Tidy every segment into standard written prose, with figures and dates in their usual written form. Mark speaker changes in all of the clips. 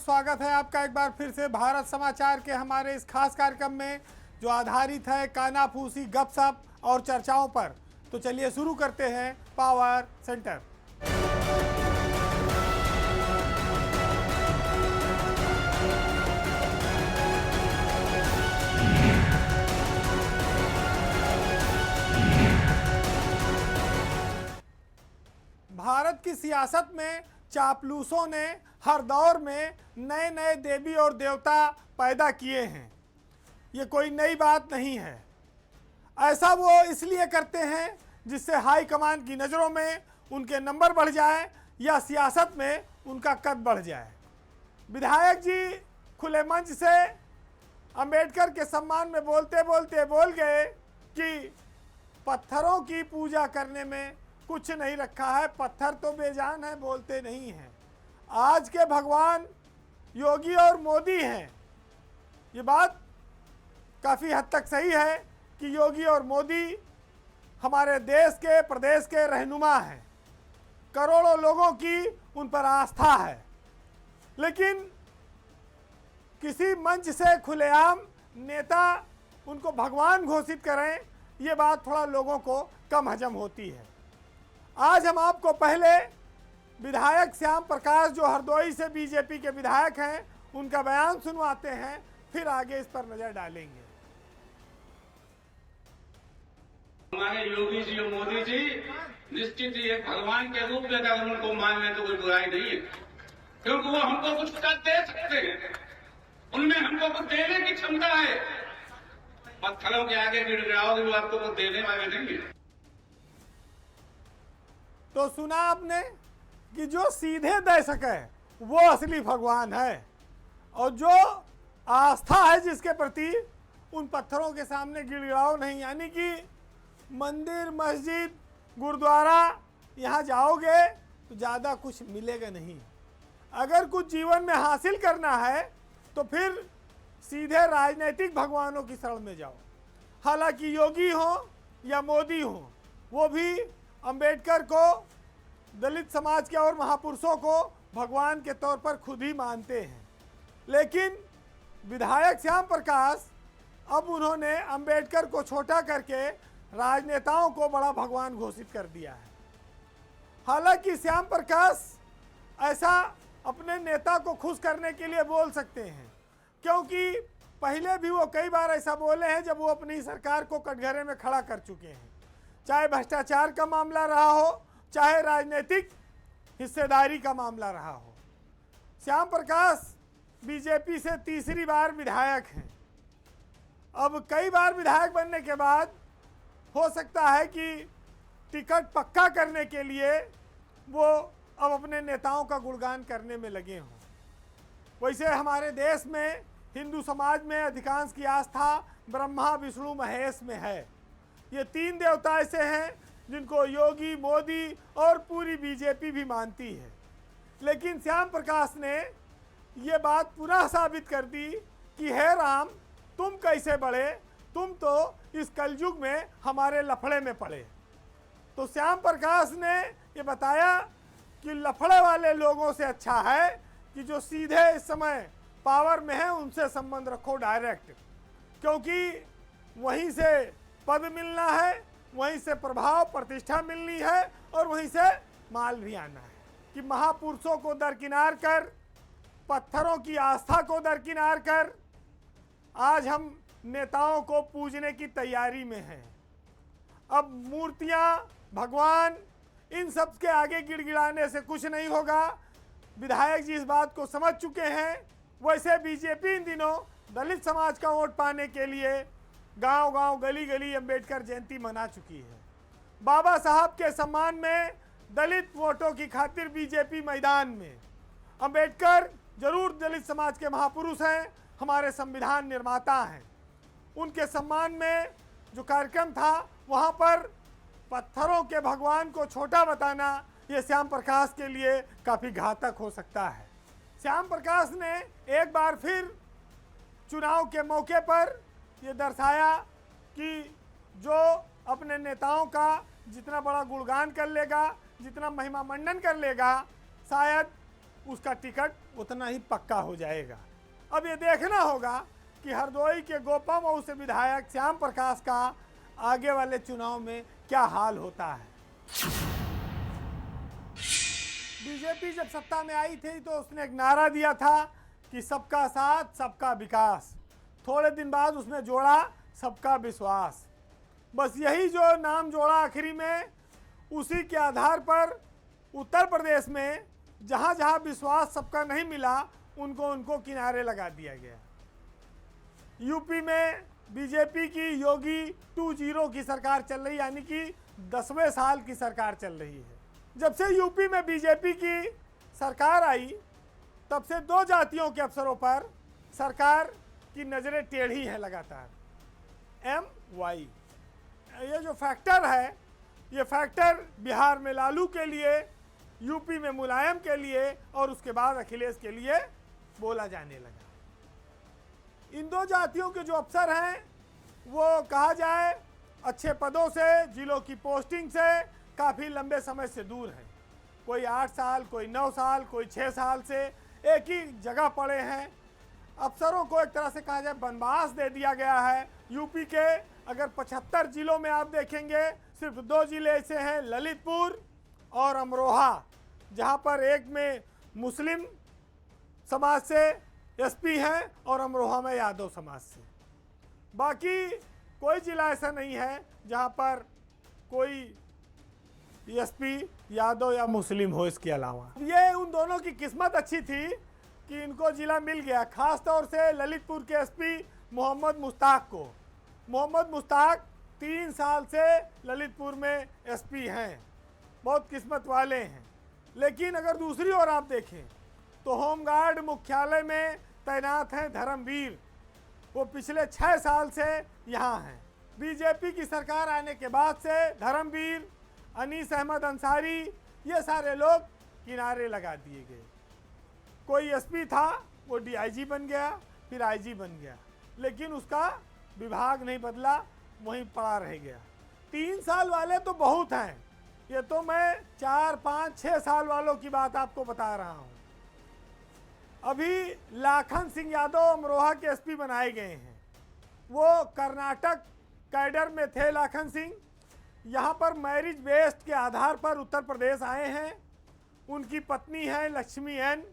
Speaker 1: स्वागत है आपका एक बार फिर से भारत समाचार के हमारे इस खास कार्यक्रम में जो आधारित है कानाफूसी गपशप और चर्चाओं पर। तो चलिए शुरू करते हैं पावर सेंटर। भारत की सियासत में चापलूसों ने हर दौर में नए नए देवी और देवता पैदा किए हैं। ये कोई नई बात नहीं है। ऐसा वो इसलिए करते हैं जिससे हाई कमान की नज़रों में उनके नंबर बढ़ जाए या सियासत में उनका कद बढ़ जाए। विधायक जी खुले मंच से अंबेडकर के सम्मान में बोलते बोलते बोल गए कि पत्थरों की पूजा करने में कुछ नहीं रखा है, पत्थर तो बेजान है, बोलते नहीं हैं। आज के भगवान योगी और मोदी हैं। ये बात काफ़ी हद तक सही है कि योगी और मोदी हमारे देश के प्रदेश के रहनुमा हैं। करोड़ों लोगों की उन पर आस्था है, लेकिन किसी मंच से खुलेआम नेता उनको भगवान घोषित करें, ये बात थोड़ा लोगों को कम हजम होती है। आज हम आपको पहले विधायक श्याम प्रकाश जो हरदोई से बीजेपी के विधायक हैं उनका बयान सुनवाते हैं, फिर आगे इस पर नजर डालेंगे।
Speaker 2: हमारे योगी जी और मोदी जी निश्चित ही एक भगवान के रूप में अगर उनको मान लें तो कोई बुराई नहीं है, क्योंकि वो हमको कुछ कर दे सकते हैं। उनमें हमको कुछ देने की क्षमता है। पत्थरों के आगे गिड़गिड़ाओगे वो आपको कुछ देने वाले नहीं है।
Speaker 1: तो सुना आपने कि जो सीधे दे सके वो असली भगवान है, और जो आस्था है जिसके प्रति उन पत्थरों के सामने गिड़गिड़ाओ नहीं। यानी कि मंदिर, मस्जिद, गुरुद्वारा यहाँ जाओगे तो ज़्यादा कुछ मिलेगा नहीं। अगर कुछ जीवन में हासिल करना है तो फिर सीधे राजनीतिक भगवानों की शरण में जाओ। हालांकि योगी हो या मोदी हो, वो भी अंबेडकर को, दलित समाज के और महापुरुषों को भगवान के तौर पर खुद ही मानते हैं। लेकिन विधायक श्याम प्रकाश अब उन्होंने अंबेडकर को छोटा करके राजनेताओं को बड़ा भगवान घोषित कर दिया है। हालांकि श्याम प्रकाश ऐसा अपने नेता को खुश करने के लिए बोल सकते हैं, क्योंकि पहले भी वो कई बार ऐसा बोले हैं जब वो अपनी सरकार को कटघरे में खड़ा कर चुके हैं। चाहे भ्रष्टाचार का मामला रहा हो, चाहे राजनीतिक हिस्सेदारी का मामला रहा हो। श्याम प्रकाश बीजेपी से तीसरी बार विधायक हैं। अब कई बार विधायक बनने के बाद हो सकता है कि टिकट पक्का करने के लिए वो अब अपने नेताओं का गुणगान करने में लगे हों। वैसे हमारे देश में हिंदू समाज में अधिकांश की आस्था ब्रह्मा, विष्णु, महेश में है। ये तीन देवता ऐसे हैं जिनको योगी, मोदी और पूरी बीजेपी भी मानती है। लेकिन श्याम प्रकाश ने ये बात पुनः साबित कर दी कि हे राम, तुम कैसे बढ़े, तुम तो इस कलयुग में हमारे लफड़े में पड़े। तो श्याम प्रकाश ने ये बताया कि लफड़े वाले लोगों से अच्छा है कि जो सीधे इस समय पावर में है उनसे संबंध रखो डायरेक्ट, क्योंकि वहीं से पद मिलना है, वहीं से प्रभाव प्रतिष्ठा मिलनी है और वहीं से माल भी आना है। कि महापुरुषों को दरकिनार कर, पत्थरों की आस्था को दरकिनार कर आज हम नेताओं को पूजने की तैयारी में हैं। अब मूर्तियां, भगवान, इन सब के आगे गिड़गिड़ाने से कुछ नहीं होगा। विधायक जी इस बात को समझ चुके हैं। वैसे बीजेपी इन दिनों दलित समाज का वोट पाने के लिए गांव-गांव, गली-गली अंबेडकर जयंती मना चुकी है। बाबा साहब के सम्मान में दलित वोटों की खातिर बीजेपी मैदान में। अंबेडकर जरूर दलित समाज के महापुरुष हैं, हमारे संविधान निर्माता हैं। उनके सम्मान में जो कार्यक्रम था वहाँ पर पत्थरों के भगवान को छोटा बताना ये श्याम प्रकाश के लिए काफ़ी घातक हो सकता है। श्याम प्रकाश ने एक बार फिर चुनाव के मौके पर ये दर्शाया कि जो अपने नेताओं का जितना बड़ा गुणगान कर लेगा, जितना महिमा मंडन कर लेगा, शायद उसका टिकट उतना ही पक्का हो जाएगा। अब ये देखना होगा कि हरदोई के गोपा से विधायक श्याम प्रकाश का आगे वाले चुनाव में क्या हाल होता है। बीजेपी जब सत्ता में आई थी तो उसने एक नारा दिया था कि सबका साथ सबका विकास। थोड़े दिन बाद उसमें जोड़ा सबका विश्वास। बस यही जो नाम जोड़ा आखिरी में, उसी के आधार पर उत्तर प्रदेश में जहां जहां विश्वास सबका नहीं मिला उनको किनारे लगा दिया गया। यूपी में बीजेपी की योगी 2.0 की सरकार चल रही, यानी कि 10वें साल की सरकार चल रही है। जब से यूपी में बीजेपी की सरकार आई तब से दो जातियों के अफसरों पर सरकार की नज़रें टेढ़ी हैं लगातार। MY ये जो फैक्टर है, ये फैक्टर बिहार में लालू के लिए, यूपी में मुलायम के लिए और उसके बाद अखिलेश के लिए बोला जाने लगा। इन दो जातियों के जो अफसर हैं वो कहा जाए अच्छे पदों से, जिलों की पोस्टिंग से काफ़ी लंबे समय से दूर हैं। कोई 8 साल, कोई 9 साल, कोई 6 साल से एक ही जगह पड़े हैं। अफसरों को एक तरह से कहा जाए वनवास दे दिया गया है। यूपी के अगर 75 जिलों में आप देखेंगे, सिर्फ 2 जिले ऐसे हैं, ललितपुर और अमरोहा, जहां पर एक में मुस्लिम समाज से एसपी हैं और अमरोहा में यादव समाज से। बाकी कोई जिला ऐसा नहीं है जहां पर कोई एसपी यादव या मुस्लिम हो। इसके अलावा ये उन दोनों की किस्मत अच्छी थी कि इनको जिला मिल गया, खास तौर से ललितपुर के एसपी मोहम्मद मुश्ताक को। मोहम्मद मुश्ताक 3 साल से ललितपुर में एसपी हैं, बहुत किस्मत वाले हैं। लेकिन अगर दूसरी ओर आप देखें तो होमगार्ड मुख्यालय में तैनात हैं धर्मवीर, वो पिछले 6 साल से यहाँ हैं। बीजेपी की सरकार आने के बाद से धर्मवीर, अनीस अहमद अंसारी, ये सारे लोग किनारे लगा दिए गए। कोई एसपी था वो डीआईजी बन गया, फिर आईजी बन गया, लेकिन उसका विभाग नहीं बदला, वहीं पड़ा रह गया। 3 साल वाले तो बहुत हैं, ये तो मैं 4, 5, 6 साल वालों की बात आपको बता रहा हूँ। अभी लाखन सिंह यादव अमरोहा के एसपी बनाए गए हैं। वो कर्नाटक कैडर में थे लाखन सिंह, यहाँ पर मैरिज बेस्ड के आधार पर उत्तर प्रदेश आए हैं। उनकी पत्नी हैं लक्ष्मी एन,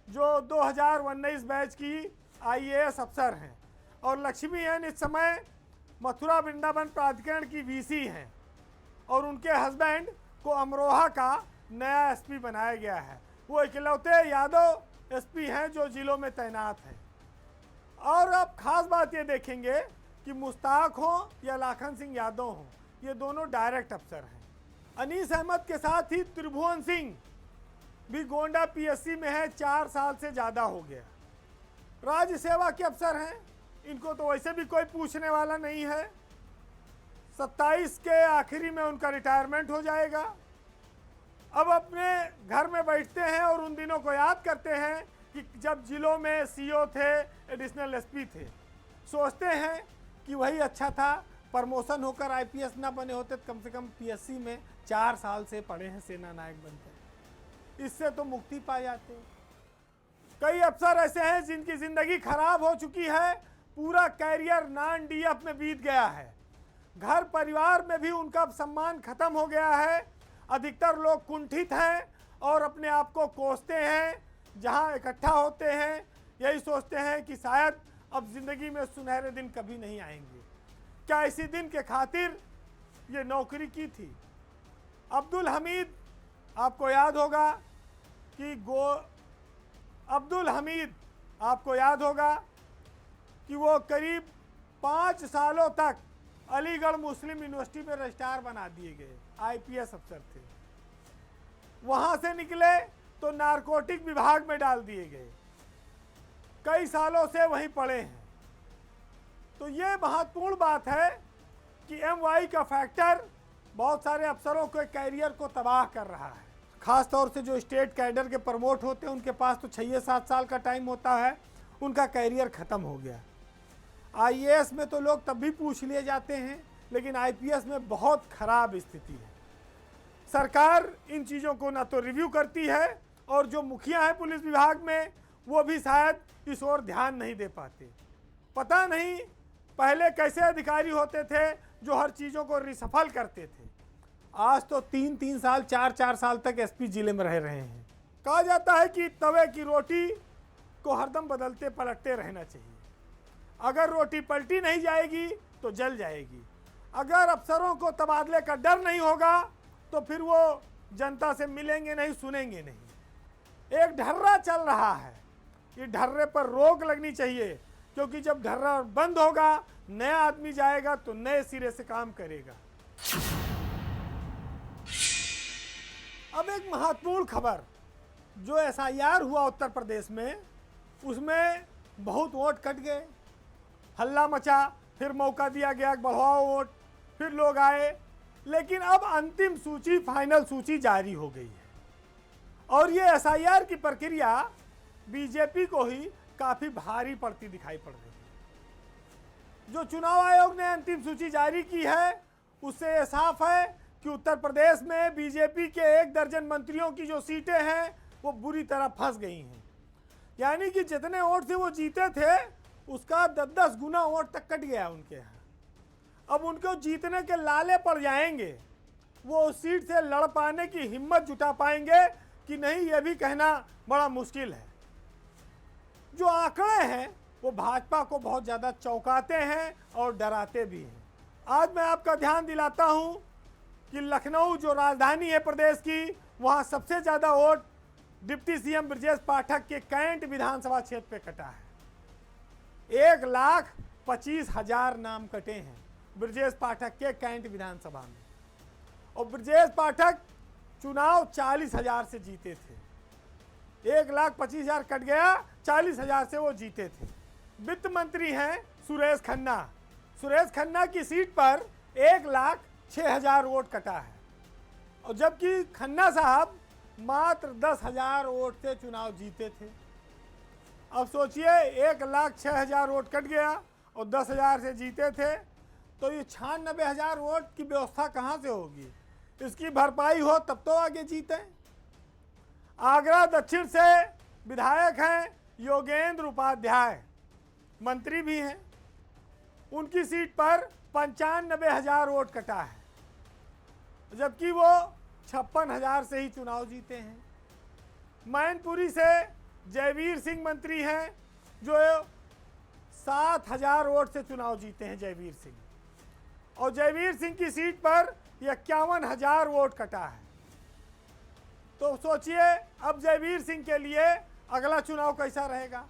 Speaker 1: जो 2019 बैच की IAS अफसर हैं, और लक्ष्मी एन इस समय मथुरा वृंदावन प्राधिकरण की VC हैं, और उनके हस्बैंड को अमरोहा का नया एसपी बनाया गया है। वो इकलौते यादव एसपी हैं जो जिलों में तैनात हैं। और अब खास बात ये देखेंगे कि मुश्ताक हो या लाखन सिंह यादव हो, ये दोनों डायरेक्ट अफसर हैं। अनीस अहमद के साथ ही त्रिभुवन सिंह भी गोंडा PSC में है, 4 साल से ज़्यादा हो गया। राज्य सेवा के अफसर हैं, इनको तो वैसे भी कोई पूछने वाला नहीं है। 27 के आखिरी में उनका रिटायरमेंट हो जाएगा। अब अपने घर में बैठते हैं और उन दिनों को याद करते हैं कि जब जिलों में CO थे, एडिशनल SP थे। सोचते हैं कि वही अच्छा था, प्रमोशन होकर IPS ना बने होते तो कम से कम PSC में 4 साल से पढ़े हैं सेना नायक बनकर, इससे तो मुक्ति पा जाते। कई अफसर ऐसे हैं जिनकी ज़िंदगी खराब हो चुकी है, पूरा कैरियर नॉन DF में बीत गया है। घर परिवार में भी उनका सम्मान खत्म हो गया है। अधिकतर लोग कुंठित हैं और अपने आप को कोसते हैं। जहां इकट्ठा होते हैं यही सोचते हैं कि शायद अब ज़िंदगी में सुनहरे दिन कभी नहीं आएंगे। क्या इसी दिन के खातिर ये नौकरी की थी? अब्दुल हमीद, आपको याद होगा कि वो करीब 5 सालों तक अलीगढ़ मुस्लिम यूनिवर्सिटी में रजिस्ट्रार बना दिए गए, IPS अफसर थे। वहाँ से निकले तो नारकोटिक विभाग में डाल दिए गए, कई सालों से वहीं पड़े हैं। तो ये महत्वपूर्ण बात है कि MY का फैक्टर बहुत सारे अफसरों के कैरियर को तबाह कर रहा है। ख़ास तौर से जो स्टेट कैडर के प्रमोट होते हैं उनके पास तो 6-7 साल का टाइम होता है, उनका कैरियर ख़त्म हो गया। IAS में तो लोग तब भी पूछ लिए जाते हैं, लेकिन IPS में बहुत ख़राब स्थिति है। सरकार इन चीज़ों को ना तो रिव्यू करती है और जो मुखिया हैं पुलिस विभाग में वो भी शायद इस ओर ध्यान नहीं दे पाते। पता नहीं पहले कैसे अधिकारी होते थे जो हर चीज़ों को रिसफल करते थे। आज तो 3-3 साल 4-4 साल तक एसपी जिले में रह रहे हैं। कहा जाता है कि तवे की रोटी को हरदम बदलते पलटते रहना चाहिए। अगर रोटी पलटी नहीं जाएगी तो जल जाएगी। अगर अफसरों को तबादले का डर नहीं होगा तो फिर वो जनता से मिलेंगे नहीं, सुनेंगे नहीं। एक ढर्रा चल रहा है, ये ढर्रे पर रोक लगनी चाहिए, क्योंकि जब ढर्रा बंद होगा नया आदमी जाएगा तो नए सिरे से काम करेगा। अब एक महत्वपूर्ण खबर, जो एसआईआर हुआ उत्तर प्रदेश में, उसमें बहुत वोट कट गए, हल्ला मचा, फिर मौका दिया गया बढ़ाओ वोट, फिर लोग आए, लेकिन अब अंतिम सूची फाइनल सूची जारी हो गई है और ये एसआईआर की प्रक्रिया बीजेपी को ही काफ़ी भारी पड़ती दिखाई पड़ रही है। जो चुनाव आयोग ने अंतिम सूची जारी की है उससे ये साफ है कि उत्तर प्रदेश में बीजेपी के 1 दर्जन मंत्रियों की जो सीटें हैं वो बुरी तरह फंस गई हैं। यानी कि जितने वोट से वो जीते थे उसका 10-10 गुना वोट तक कट गया उनके यहाँ। अब उनको जीतने के लाले पड़ जाएंगे, वो उस सीट से लड़ पाने की हिम्मत जुटा पाएंगे कि नहीं, ये भी कहना बड़ा मुश्किल है। जो आंकड़े हैं वो भाजपा को बहुत ज़्यादा चौंकाते हैं और डराते भी हैं। आज मैं आपका ध्यान दिलाता हूं कि लखनऊ जो राजधानी है प्रदेश की, वहां सबसे ज़्यादा vote deputy CM Brajesh Pathak के कैंट विधानसभा क्षेत्र पे कटा है। 1,25,000 नाम कटे हैं ब्रजेश पाठक के कैंट विधानसभा में, और ब्रजेश पाठक चुनाव 40,000 से जीते थे। 1,25,000 कट गया, 40,000 से वो जीते थे। वित्त मंत्री हैं सुरेश खन्ना। सुरेश खन्ना की सीट पर 1,06,000 वोट कटा है, और जबकि खन्ना साहब मात्र 10,000 वोट से चुनाव जीते थे। अब सोचिए 1,06,000 वोट कट गया और 10,000 से जीते थे, तो ये 96,000 वोट की व्यवस्था कहाँ से होगी? इसकी भरपाई हो तब तो आगे जीते। आगरा दक्षिण से विधायक हैं योगेंद्र उपाध्याय, मंत्री भी हैं, उनकी सीट पर 95,000 वोट कटा है, जबकि वो 56,000 से ही चुनाव जीते हैं। मैनपुरी से जयवीर सिंह मंत्री हैं, जो 7,000 वोट से चुनाव जीते हैं जयवीर सिंह, और जयवीर सिंह की सीट पर 51,000 वोट कटा है। तो सोचिए अब जयवीर सिंह के लिए अगला चुनाव कैसा रहेगा।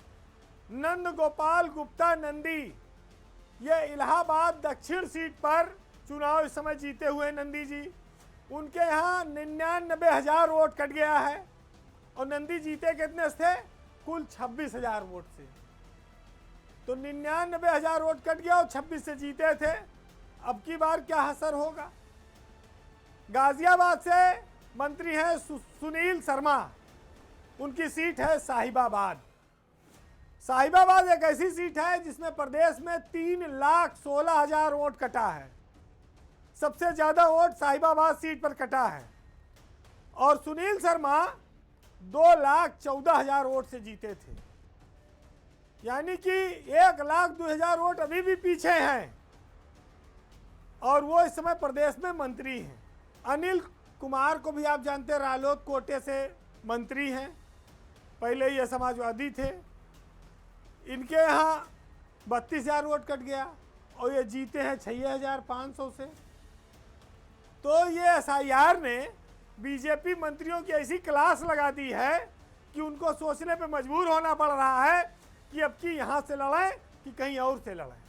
Speaker 1: नंद गोपाल गुप्ता नंदी, ये इलाहाबाद दक्षिण सीट पर चुनाव इस समय जीते हुए नंदी जी, उनके यहाँ 99,000 वोट कट गया है, और नंदी जीते कितने से? कुल 26,000 वोट से। तो 99,000 वोट कट गया और 26 से जीते थे। अब की बार क्या असर होगा? गाजियाबाद से मंत्री हैं सुनील शर्मा, उनकी सीट है साहिबाबाद। साहिबाबाद एक ऐसी सीट है जिसमें प्रदेश में 3,16,000 वोट कटा है। सबसे ज़्यादा वोट साहिबाबाद सीट पर कटा है, और सुनील शर्मा 2,14,000 वोट से जीते थे। यानी कि 1,02,000 वोट अभी भी पीछे हैं, और वो इस समय प्रदेश में मंत्री हैं। अनिल कुमार को भी आप जानते हैं, रालोद कोटे से मंत्री हैं, पहले ये समाजवादी थे। इनके यहाँ 32,000 वोट कट गया और ये जीते हैं 6,500 से। तो ये एसआईआर ने बीजेपी मंत्रियों की ऐसी क्लास लगा दी है कि उनको सोचने पे मजबूर होना पड़ रहा है कि अब की यहाँ से लड़ें कि कहीं और से लड़ें।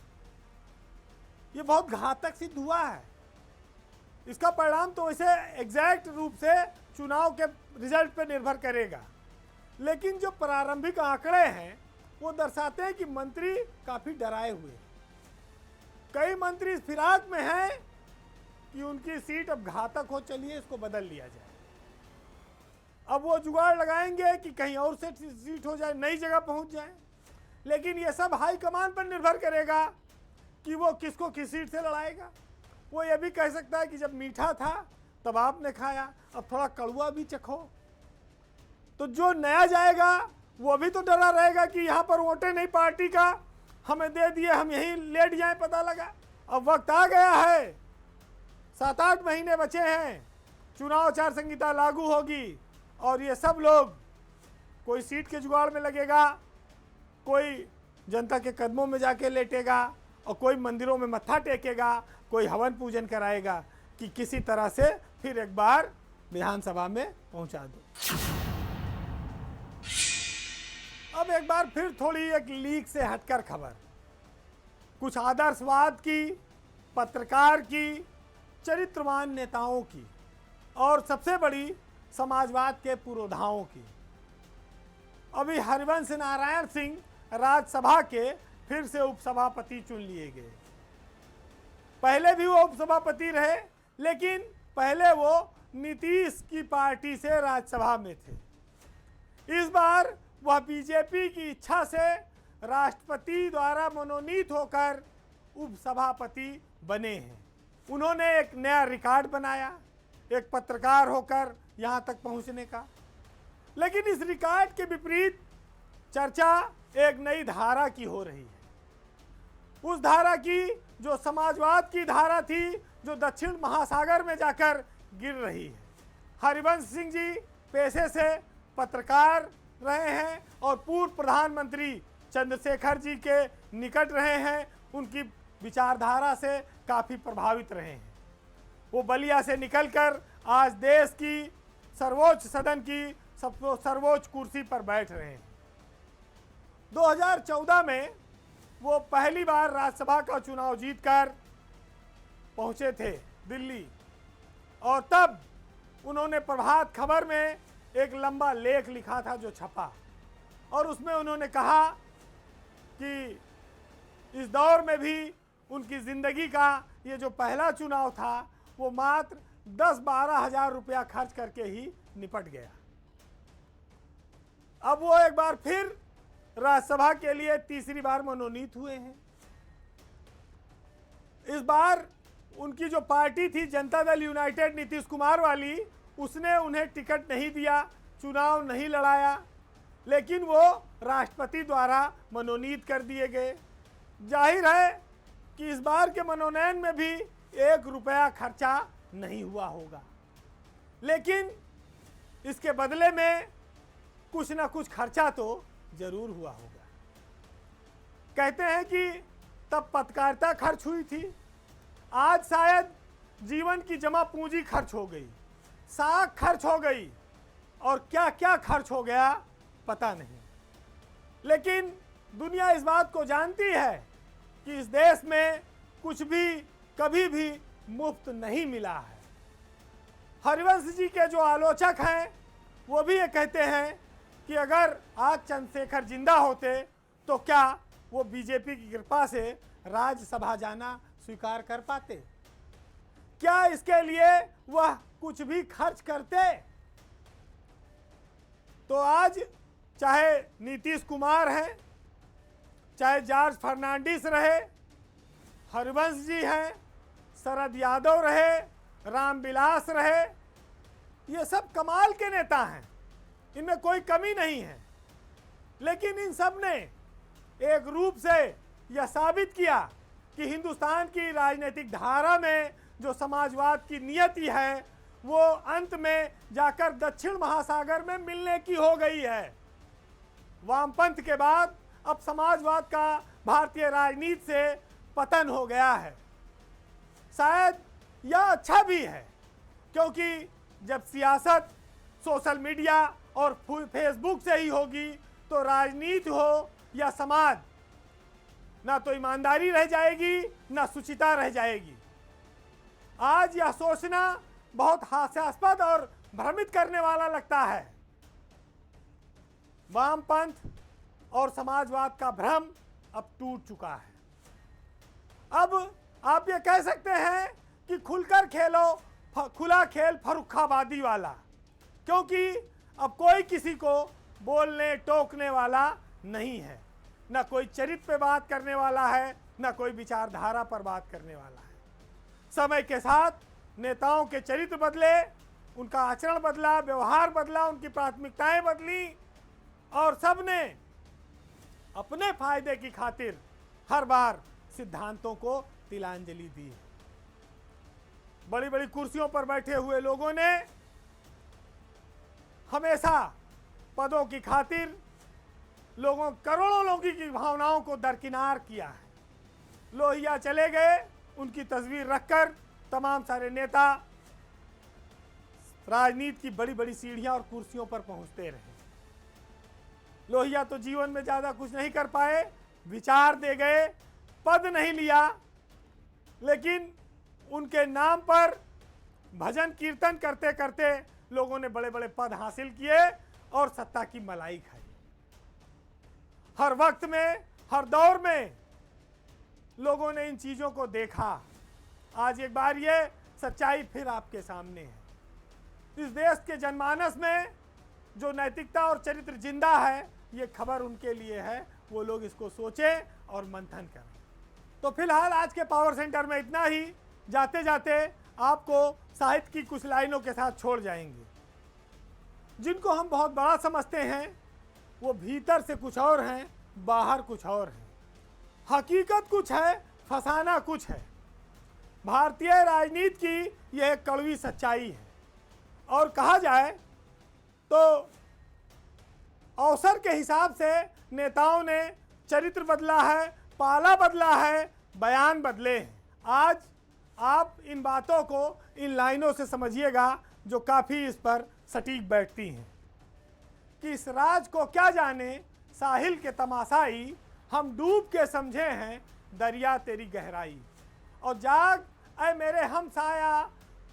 Speaker 1: ये बहुत घातक सिद्ध हुआ है। इसका परिणाम तो वैसे एग्जैक्ट रूप से चुनाव के रिजल्ट पे निर्भर करेगा, लेकिन जो प्रारंभिक आंकड़े हैं वो दर्शाते हैं कि मंत्री काफ़ी डराए हुए हैं। कई मंत्री इस फिराक में हैं कि उनकी सीट अब घातक हो, चलिए इसको बदल लिया जाए। अब वो जुगाड़ लगाएंगे कि कहीं और से सीट हो जाए, नई जगह पहुंच जाए। लेकिन ये सब हाईकमान पर निर्भर करेगा कि वो किसको किस सीट से लड़ाएगा। वो ये भी कह सकता है कि जब मीठा था तब आपने खाया, अब थोड़ा कड़वा भी चखो। तो जो नया जाएगा वो भी तो डरा रहेगा कि यहाँ पर वोटें नहीं पार्टी का, हमें दे दिए, हम यहीं लेट जाएं, पता लगा। अब वक्त आ गया है, 7-8 महीने बचे हैं, चुनाव आचार संहिता लागू होगी और ये सब लोग कोई सीट के जुगाड़ में लगेगा, कोई जनता के कदमों में जाके लेटेगा और कोई मंदिरों में मत्था टेकेगा, कोई हवन पूजन कराएगा कि किसी तरह से फिर एक बार विधानसभा में पहुंचा दो। अब एक बार फिर थोड़ी एक लीक से हटकर खबर, कुछ आदर्शवाद की, पत्रकार की, चरित्रवान नेताओं की और सबसे बड़ी समाजवाद के पुरोधाओं की। अभी हरिवंश नारायण सिंह राज्यसभा के फिर से उपसभापति चुन लिए गए। पहले भी वो उपसभापति रहे, लेकिन पहले वो नीतीश की पार्टी से राज्यसभा में थे। इस बार वह बीजेपी की इच्छा से राष्ट्रपति द्वारा मनोनीत होकर उपसभापति बने हैं। उन्होंने एक नया रिकॉर्ड बनाया, एक पत्रकार होकर यहाँ तक पहुँचने का। लेकिन इस रिकॉर्ड के विपरीत चर्चा एक नई धारा की हो रही है। उस धारा की जो समाजवाद की धारा थी, जो दक्षिण महासागर में जाकर गिर रही है। हरिवंश सिंह जी पेशे से पत्रकार रहे हैं और पूर्व प्रधानमंत्री चंद्रशेखर जी के निकट रहे हैं, उनकी विचारधारा से काफ़ी प्रभावित रहे हैं। वो बलिया से निकलकर आज देश की सर्वोच्च सदन की सर्वोच्च कुर्सी पर बैठ रहे हैं। 2014 में वो पहली बार राज्यसभा का चुनाव जीतकर पहुंचे थे दिल्ली, और तब उन्होंने प्रभात खबर में एक लंबा लेख लिखा था जो छपा, और उसमें उन्होंने कहा कि इस दौर में भी उनकी ज़िंदगी का ये जो पहला चुनाव था वो मात्र 10-12 हज़ार रुपया खर्च करके ही निपट गया। अब वो एक बार फिर राज्यसभा के लिए तीसरी बार मनोनीत हुए हैं। इस बार उनकी जो पार्टी थी जनता दल यूनाइटेड नीतीश कुमार वाली, उसने उन्हें टिकट नहीं दिया, चुनाव नहीं लड़ाया, लेकिन वो राष्ट्रपति द्वारा मनोनीत कर दिए गए। जाहिर है कि इस बार के मनोनयन में भी 1 रुपया खर्चा नहीं हुआ होगा, लेकिन इसके बदले में कुछ ना कुछ खर्चा तो जरूर हुआ होगा। कहते हैं कि तब पत्रकारिता खर्च हुई थी, आज शायद जीवन की जमा पूंजी खर्च हो गई, साख खर्च हो गई, और क्या क्या खर्च हो गया पता नहीं। लेकिन दुनिया इस बात को जानती है कि इस देश में कुछ भी कभी भी मुफ्त नहीं मिला है। हरिवंश जी के जो आलोचक हैं वो भी ये कहते हैं कि अगर आज चंद्रशेखर जिंदा होते तो क्या वो बीजेपी की कृपा से राज्यसभा जाना स्वीकार कर पाते? क्या इसके लिए वह कुछ भी खर्च करते? तो आज चाहे नीतीश कुमार हैं, चाहे जॉर्ज फर्नांडिस रहे, हरिवंश जी हैं, शरद यादव रहे, रामविलास रहे, ये सब कमाल के नेता हैं, इनमें कोई कमी नहीं है। लेकिन इन सब ने एक रूप से यह साबित किया कि हिंदुस्तान की राजनीतिक धारा में जो समाजवाद की नियति है वो अंत में जाकर दक्षिण महासागर में मिलने की हो गई है। वामपंथ के बाद अब समाजवाद का भारतीय राजनीति से पतन हो गया है। शायद यह अच्छा भी है, क्योंकि जब सियासत सोशल मीडिया और फेसबुक से ही होगी तो राजनीति हो या समाज, ना तो ईमानदारी रह जाएगी ना शुचिता रह जाएगी। आज यह सोचना बहुत हास्यास्पद और भ्रमित करने वाला लगता है। वामपंथ और समाजवाद का भ्रम अब टूट चुका है। अब आप ये कह सकते हैं कि खुलकर खेलो, खुला खेल फर्रुखाबादी वाला, क्योंकि अब कोई किसी को बोलने टोकने वाला नहीं है, ना कोई चरित्र पे बात करने वाला है, ना कोई विचारधारा पर बात करने वाला है। समय के साथ नेताओं के चरित्र बदले, उनका आचरण बदला, व्यवहार बदला, उनकी प्राथमिकताएं बदली और सबने अपने फायदे की खातिर हर बार सिद्धांतों को तिलांजलि दी। बड़ी बड़ी कुर्सियों पर बैठे हुए लोगों ने हमेशा पदों की खातिर करोड़ों लोगों की भावनाओं को दरकिनार किया है। लोहिया चले गए, उनकी तस्वीर रखकर तमाम सारे नेता राजनीति की बड़ी बड़ी सीढ़ियां और कुर्सियों पर पहुंचते रहे। लोहिया तो जीवन में ज्यादा कुछ नहीं कर पाए, विचार दे गए, पद नहीं लिया, लेकिन उनके नाम पर भजन कीर्तन करते करते लोगों ने बड़े बड़े पद हासिल किए और सत्ता की मलाई खाई। हर वक्त में, हर दौर में लोगों ने इन चीजों को देखा। आज एक बार ये सच्चाई फिर आपके सामने है। इस देश के जनमानस में जो नैतिकता और चरित्र जिंदा है, ये खबर उनके लिए है। वो लोग इसको सोचें और मंथन करें। तो फिलहाल आज के पावर सेंटर में इतना ही। जाते जाते आपको साहित्य की कुछ लाइनों के साथ छोड़ जाएंगे। जिनको हम बहुत बड़ा समझते हैं, वो भीतर से कुछ और हैं, बाहर कुछ और हैं। हकीकत कुछ है, फसाना कुछ है। भारतीय राजनीति की यह एक कड़वी सच्चाई है। और कहा जाए तो अवसर के हिसाब से नेताओं ने चरित्र बदला है, पाला बदला है, बयान बदले हैं। आज आप इन बातों को इन लाइनों से समझिएगा जो काफ़ी इस पर सटीक बैठती हैं कि इस राज को क्या जाने साहिल के तमाशाई, हम डूब के समझे हैं दरिया तेरी गहराई। और जाग ऐ मेरे हमसाया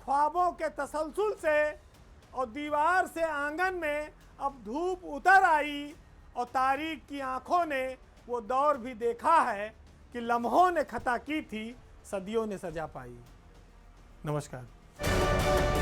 Speaker 1: ख्वाबों के तसलसल से, और दीवार से आंगन में अब धूप उतर आई, और तारीख की आंखों ने वो दौर भी देखा है कि लम्हों ने खता की थी, सदियों ने सजा पाई। नमस्कार।